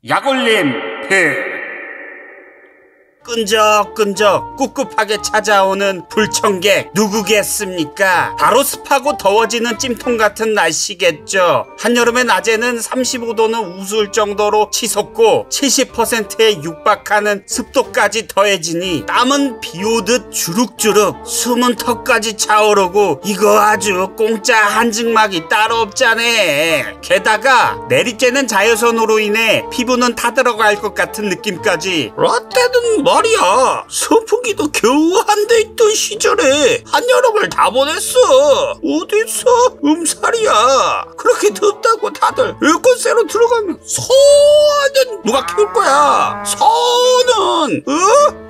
약올림 끈적끈적 꿉꿉하게 찾아오는 불청객 누구겠습니까? 바로 습하고 더워지는 찜통 같은 날씨겠죠. 한여름의 낮에는 35도는 우스울 정도로 치솟고 70%에 육박하는 습도까지 더해지니 땀은 비오듯 주룩주룩, 숨은 턱까지 차오르고 이거 아주 공짜 한증막이 따로 없자네. 게다가 내리쬐는 자외선으로 인해 피부는 타들어갈 것 같은 느낌까지. 라떼는 말이야, 선풍기도 겨우 한 대 있던 시절에 한여름을 다 보냈어. 어딨어? 음살이야. 그렇게 덥다고 다들 에어컨 쐬러 들어가면 소는 누가 키울 거야? 소는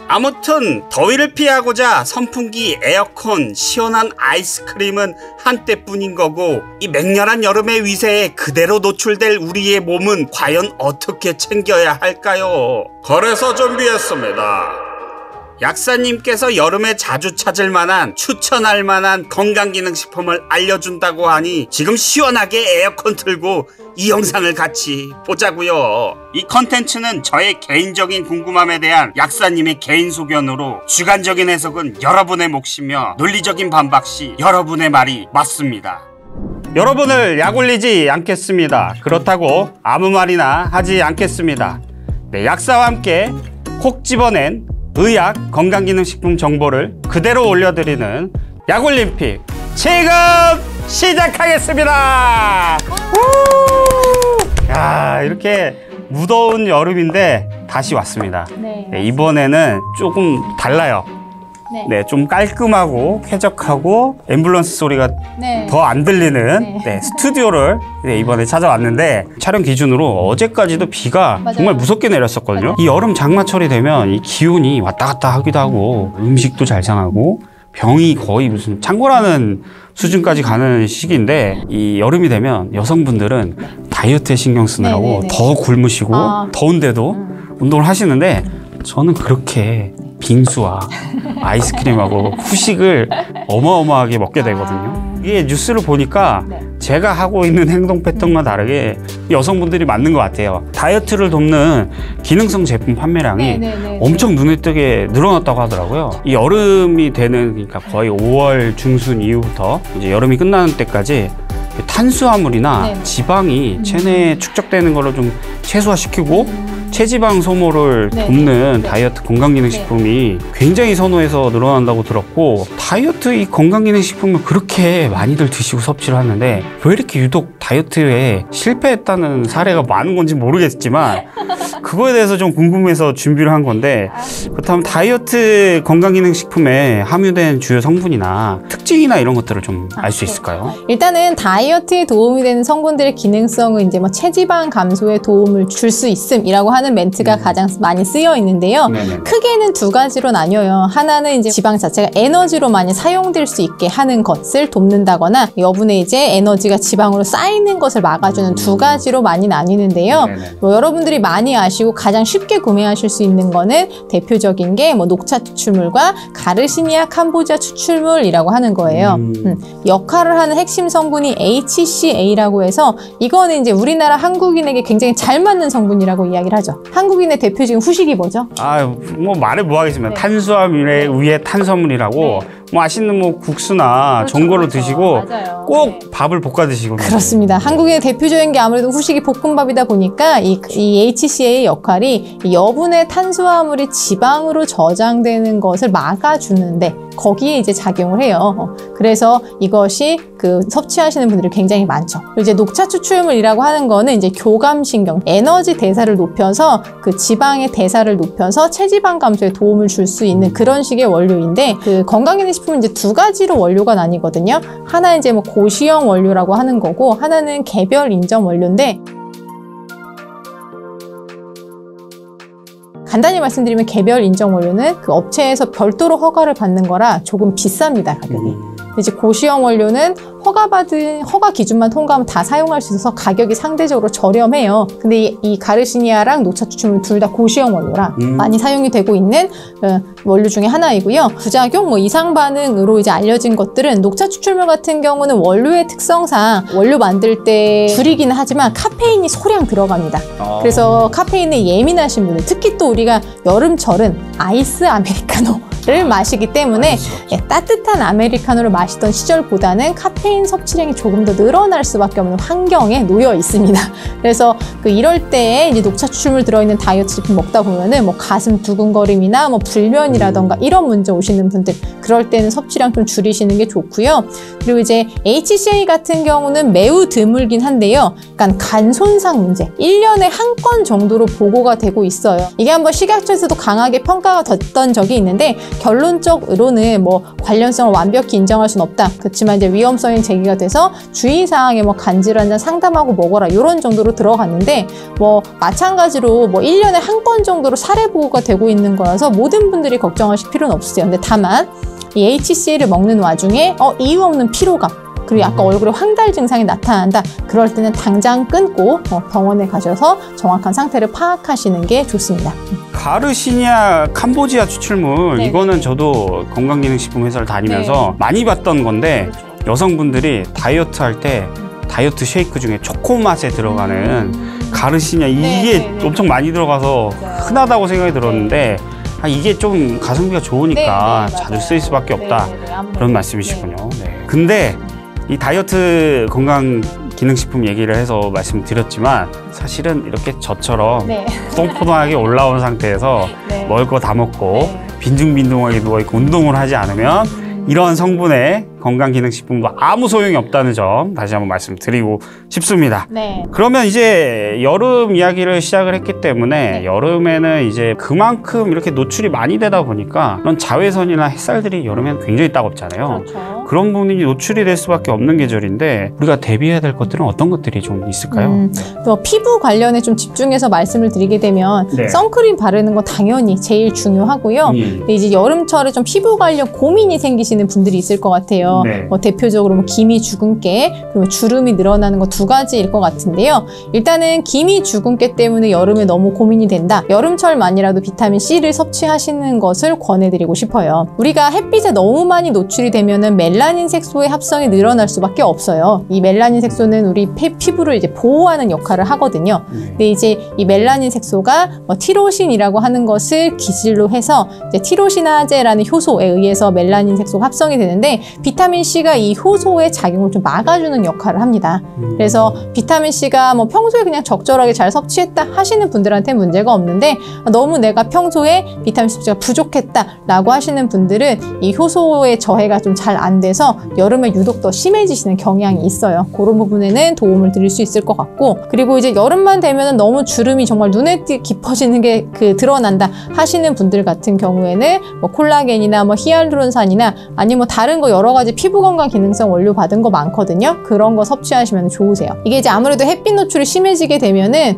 아무튼 더위를 피하고자 선풍기, 에어컨, 시원한 아이스크림은 한때뿐인 거고, 이 맹렬한 여름의 위세에 그대로 노출될 우리의 몸은 과연 어떻게 챙겨야 할까요? 그래서 준비했습니다. 약사님께서 여름에 자주 찾을 만한, 추천할 만한 건강기능식품을 알려준다고 하니 지금 시원하게 에어컨 틀고 이 영상을 같이 보자고요. 이 컨텐츠는 저의 개인적인 궁금함에 대한 약사님의 개인 소견으로 주관적인 해석은 여러분의 몫이며 논리적인 반박 시 여러분의 말이 맞습니다. 여러분을 약올리지 않겠습니다. 그렇다고 아무 말이나 하지 않겠습니다. 네, 약사와 함께 콕 집어낸 의학 건강기능식품 정보를 그대로 올려드리는 약올림픽 지금 시작하겠습니다. 야, 이렇게 무더운 여름인데 다시 왔습니다. 네, 이번에는 조금 달라요. 네, 좀 깔끔하고 쾌적하고 앰뷸런스 소리가 더 안 들리는 스튜디오를 이번에 찾아왔는데, 촬영 기준으로 어제까지도 비가 정말 무섭게 내렸었거든요. 이 여름 장마철이 되면 이 기온이 왔다 갔다 하기도 하고 음식도 잘 상하고 병이 거의 무슨 창궐하는 수준까지 가는 시기인데, 이 여름이 되면 여성분들은 다이어트에 신경 쓰느라고 더 굶으시고 더운데도 운동을 하시는데, 저는 그렇게 빙수와 아이스크림하고 후식을 어마어마하게 먹게 되거든요. 이게 뉴스를 보니까 제가 하고 있는 행동 패턴과 다르게 여성분들이 맞는 것 같아요. 다이어트를 돕는 기능성 제품 판매량이 엄청 눈에 띄게 늘어났다고 하더라고요. 이 여름이 되는, 그러니까 거의 5월 중순 이후부터 이제 여름이 끝나는 때까지 탄수화물이나 지방이 체내에 축적되는 걸로 좀 최소화시키고 체지방 소모를 돕는 다이어트 건강기능식품이 굉장히 선호해서 늘어난다고 들었고, 다이어트 이 건강기능식품을 그렇게 많이들 드시고 섭취를 하는데 왜 이렇게 유독 다이어트에 실패했다는 사례가 많은 건지 모르겠지만 그거에 대해서 좀 궁금해서 준비를 한 건데, 그렇다면 다이어트 건강기능식품에 함유된 주요 성분이나 특징이나 이런 것들을 좀 알 수 있을까요? 일단은 다이어트에 도움이 되는 성분들의 기능성은 이제 뭐 체지방 감소에 도움을 줄 수 있음이라고 하는 멘트가 가장 많이 쓰여 있는데요. 크게는 두 가지로 나뉘어요. 하나는 이제 지방 자체가 에너지로 많이 사용될 수 있게 하는 것을 돕는다거나, 여분의 이제 에너지가 지방으로 쌓이는 것을 막아주는 두 가지로 많이 나뉘는데요. 뭐 여러분들이 많이 아시고 가장 쉽게 구매하실 수 있는 거는 대표적인 게 뭐 녹차 추출물과 가르시니아 캄보지아 추출물이라고 하는 거예요. 역할을 하는 핵심 성분이 HCA라고 해서, 이거는 이제 우리나라 한국인에게 굉장히 잘 맞는 성분이라고 이야기를 하죠. 한국인의 대표적인 후식이 뭐죠? 뭐 말을 뭐 하겠습니다. 탄수화물에 위에 탄수화물이라고 뭐 맛있는 뭐 국수나 전골로 드시고 꼭 밥을 볶아 드시거든요. 그렇습니다. 한국인의 대표적인 게 아무래도 후식이 볶음밥이다 보니까 이 HCA의 역할이 여분의 탄수화물이 지방으로 저장되는 것을 막아주는데 거기에 이제 작용을 해요. 그래서 이것이 그 섭취하시는 분들이 굉장히 많죠. 이제 녹차 추출물이라고 하는 거는 이제 교감신경, 에너지 대사를 높여서 그 지방의 대사를 높여서 체지방 감소에 도움을 줄 수 있는 그런 식의 원료인데, 그 건강기능식품은 이제 두 가지로 원료가 나뉘거든요. 하나 이제 뭐 고시형 원료라고 하는 거고, 하나는 개별 인정 원료인데, 간단히 말씀드리면 개별 인정 원료는 그 업체에서 별도로 허가를 받는 거라 조금 비쌉니다, 가격이. 이제 고시형 원료는 허가 기준만 통과하면 다 사용할 수 있어서 가격이 상대적으로 저렴해요. 근데 이 가르시니아랑 녹차 추출물 둘 다 고시형 원료라 많이 사용이 되고 있는 원료 중에 하나이고요. 부작용, 이상 반응으로 이제 알려진 것들은 녹차 추출물 같은 경우는 원료의 특성상 원료 만들 때 줄이기는 하지만 카페인이 소량 들어갑니다. 그래서 카페인에 예민하신 분들, 특히 또 우리가 여름철은 아이스 아메리카노를 마시기 때문에 따뜻한 아메리카노를 마시던 시절보다는 카페인 섭취량이 조금 더 늘어날 수밖에 없는 환경에 놓여 있습니다. 그래서 이럴 때 이제 녹차 추출물 들어있는 다이어트 제품 먹다 보면은 가슴 두근거림이나 불면이라던가 이런 문제 오시는 분들, 그럴 때는 섭취량 좀 줄이시는 게 좋고요. 그리고 이제 HCA 같은 경우는 매우 드물긴 한데요. 그러니까 간 손상 문제 1년에 한 건 정도로 보고가 되고 있어요. 이게 한번 식약처에서도 강하게 평가가 됐던 적이 있는데 결론적으로는 관련성을 완벽히 인정할 수는 없다. 그렇지만 이제 위험성이 제기가 돼서 주의사항에 간질환자 상담하고 먹어라 이런 정도로 들어갔는데 마찬가지로 1년에 한 건 정도로 사례 보고가 되고 있는 거라서 모든 분들이 걱정하실 필요는 없으세요. 근데 다만 이 HCA를 먹는 와중에 이유 없는 피로감, 그리고 약간 얼굴에 황달 증상이 나타난다. 그럴 때는 당장 끊고 병원에 가셔서 정확한 상태를 파악하시는 게 좋습니다. 가르시니아 캄보지아 추출물, 네. 이거는 저도 건강기능식품 회사를 다니면서 많이 봤던 건데, 그렇죠. 여성분들이 다이어트 할 때 다이어트 쉐이크 중에 초코 맛에 들어가는 가르시니아, 이게 엄청 많이 들어가서 흔하다고 생각이 들었는데 이게 좀 가성비가 좋으니까 자주 쓰일 수밖에 없다. 그런 말씀이시군요. 네. 근데 이 다이어트 건강기능식품 얘기를 해서 말씀드렸지만 사실은 이렇게 저처럼 포동포동하게 올라온 상태에서 먹을 거 다 먹고 빈둥빈둥하게 누워있고 운동을 하지 않으면 이런 성분의 건강기능식품도 아무 소용이 없다는 점 다시 한번 말씀드리고 싶습니다. 그러면 이제 여름 이야기를 시작을 했기 때문에 여름에는 이제 그만큼 이렇게 노출이 많이 되다 보니까 그런 자외선이나 햇살들이 여름에는 굉장히 따갑잖아요. 그런 부분이 노출이 될 수밖에 없는 계절인데 우리가 대비해야 될 것들은 어떤 것들이 좀 있을까요? 또 피부 관련에 좀 집중해서 말씀을 드리게 되면 선크림 바르는 거 당연히 제일 중요하고요. 근데 이제 여름철에 좀 피부 관련 고민이 생기시는 분들이 있을 것 같아요. 대표적으로 기미 주근깨, 그리고 주름이 늘어나는 거 두 가지일 것 같은데요. 일단은 기미 주근깨 때문에 여름에 너무 고민이 된다. 여름철만이라도 비타민C를 섭취하시는 것을 권해드리고 싶어요. 우리가 햇빛에 너무 많이 노출이 되면은 멜라닌 색소의 합성이 늘어날 수밖에 없어요. 이 멜라닌 색소는 우리 피부를 이제 보호하는 역할을 하거든요. 근데 이제 이 멜라닌 색소가 티로신이라고 하는 것을 기질로 해서 이제 티로시나제라는 효소에 의해서 멜라닌 색소가 합성이 되는데 비타민C가 이 효소의 작용을 좀 막아주는 역할을 합니다. 그래서 비타민C가 평소에 그냥 적절하게 잘 섭취했다 하시는 분들한테 문제가 없는데 너무 내가 평소에 비타민C 섭취가 부족했다라고 하시는 분들은 이 효소의 저해가 좀 잘 안 돼서 여름에 유독 더 심해지시는 경향이 있어요. 그런 부분에는 도움을 드릴 수 있을 것 같고, 그리고 이제 여름만 되면 너무 주름이 정말 눈에 깊어지는 게 드러난다 하시는 분들 같은 경우에는 콜라겐이나 히알루론산이나 아니면 다른 거 여러 가지 피부 건강 기능성 원료 받은 거 많거든요. 그런 거 섭취하시면 좋으세요. 이게 이제 아무래도 햇빛 노출이 심해지게 되면은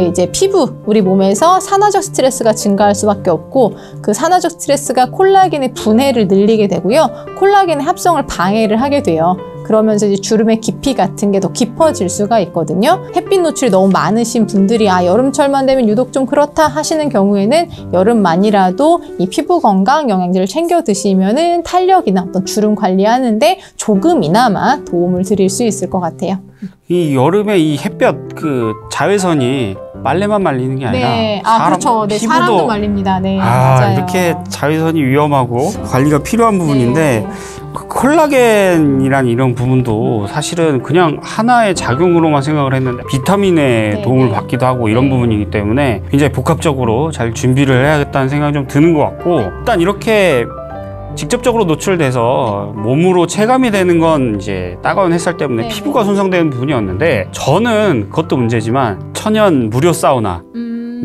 이제 피부, 우리 몸에서 산화적 스트레스가 증가할 수밖에 없고, 그 산화적 스트레스가 콜라겐의 분해를 늘리게 되고요. 콜라겐의 합성을 방해를 하게 돼요. 그러면서 이제 주름의 깊이 같은 게 더 깊어질 수가 있거든요. 햇빛 노출이 너무 많으신 분들이 여름철만 되면 유독 좀 그렇다 하시는 경우에는 여름만이라도 이 피부 건강 영양제를 챙겨 드시면은 탄력이나 어떤 주름 관리하는데 조금이나마 도움을 드릴 수 있을 것 같아요. 이 여름에 이 햇볕 자외선이 빨래만 말리는 게 아니라 그렇죠. 피부도 사람도 말립니다. 맞아요. 이렇게 자외선이 위험하고 관리가 필요한 부분인데 콜라겐이란 이런 부분도 사실은 그냥 하나의 작용으로만 생각을 했는데 비타민의 도움을 받기도 하고 이런 부분이기 때문에 굉장히 복합적으로 잘 준비를 해야겠다는 생각이 좀 드는 것 같고, 일단 이렇게 직접적으로 노출돼서 몸으로 체감이 되는 건 이제 따가운 햇살 때문에 피부가 손상되는 부분이었는데, 저는 그것도 문제지만 천연 무료 사우나,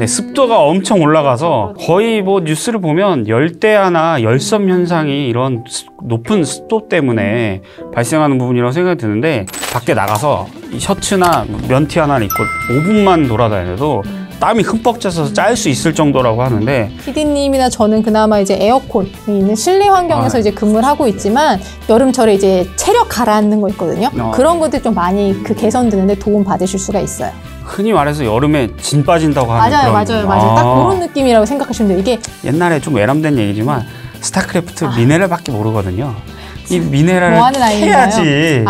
습도가 엄청 올라가서 거의 뉴스를 보면 열대야나 열섬 현상이 이런 높은 습도 때문에 발생하는 부분이라고 생각이 드는데, 밖에 나가서 이 셔츠나 면티 하나 입고 5분만 돌아다녀도 땀이 흠뻑 젖어서 짤 수 있을 정도라고 하는데 PD님이나 저는 그나마 이제 에어컨이 있는 실내 환경에서 이제 근무를 하고 있지만 여름철에 이제 체력 가라앉는 거 있거든요. 그런 것들 좀 많이 그 개선되는데 도움 받으실 수가 있어요. 흔히 말해서 여름에 진 빠진다고 하는 맞아요, 그런 맞아요. 딱 그런 느낌이라고 생각하시면 돼요. 이게 옛날에 좀 외람된 얘기지만 스타크래프트 미네랄밖에 모르거든요. 이 미네랄을 뭐 하는 아이인가요? 캐야지.